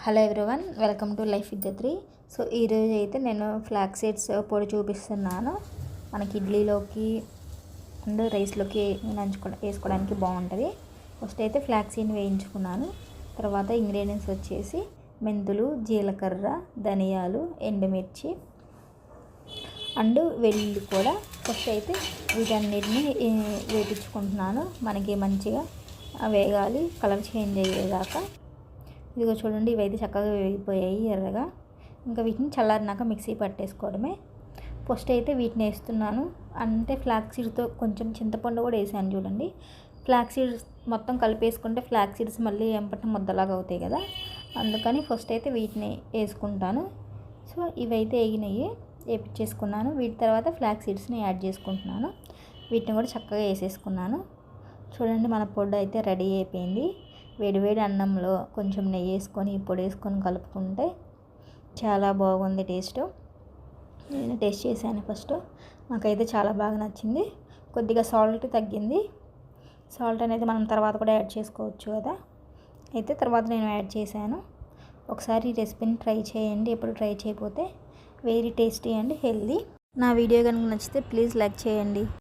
Hello everyone, welcome to life with the three. So ఈరోజు అయితే నేను ఫ్లాక్స్ సీడ్స్ పొడి చూపిస్తున్నాను. మనకి ఇడ్లీలోకి అండ్ రైస్లోకి వేసుకోవడానికి బాగుంటుంది. ఫస్ట్ అయితే ఫ్లాక్స్ సీడ్ని వేయించుకున్నాను. తర్వాత ఇంగ్రీడియంట్స్ వచ్చేసి మెంతులు, జీలకర్ర, ధనియాలు, ఎండుమిర్చి అండ్ వెల్లుల్లి కూడా. ఫస్ట్ అయితే వీటన్నిటిని వేయించుకుంటున్నాను. మనకి మంచిగా వేగాలి, కలర్ చేంజ్ అయ్యేదాకా. ఇదిగో చూడండి, ఇవైతే చక్కగా వేగిపోయాయి ఎర్రగా. ఇంకా వీటిని చల్లారినాక మిక్సీ పట్టేసుకోవడమే. ఫస్ట్ అయితే వీటిని వేస్తున్నాను. అంటే ఫ్లాక్స్ సీడ్స్తో కొంచెం చింతపండు కూడా వేసాను చూడండి. ఫ్లాక్స్ సీడ్స్ మొత్తం కలిపేసుకుంటే ఫ్లాక్స్ సీడ్స్ మళ్ళీ ఎంపటి ముద్దలాగా అవుతాయి కదా, అందుకని ఫస్ట్ అయితే వీటిని వేసుకుంటాను. సో ఇవైతే వేగినాయి, వేపించేసుకున్నాను. వీటి తర్వాత ఫ్లాక్స్ సీడ్స్ని యాడ్ చేసుకుంటున్నాను. వీటిని కూడా చక్కగా వేసేసుకున్నాను. చూడండి, మన పొడి అయితే రెడీ అయిపోయింది. వేడివేడి అన్నంలో కొంచెం నెయ్యి వేసుకొని పొడి వేసుకొని కలుపుకుంటే చాలా బాగుంది టేస్ట్. నేను టేస్ట్ చేశాను ఫస్ట్, నాకైతే చాలా బాగా నచ్చింది. కొద్దిగా సాల్ట్ తగ్గింది. సాల్ట్ అనేది మనం తర్వాత కూడా యాడ్ చేసుకోవచ్చు కదా, అయితే తర్వాత నేను యాడ్ చేశాను. ఒకసారి ఈ రెసిపీని ట్రై చేయండి, ఎప్పుడు ట్రై చేయకపోతే. Very tasty and healthy. నా వీడియో కనుక నచ్చితే ప్లీజ్ లైక్ చేయండి.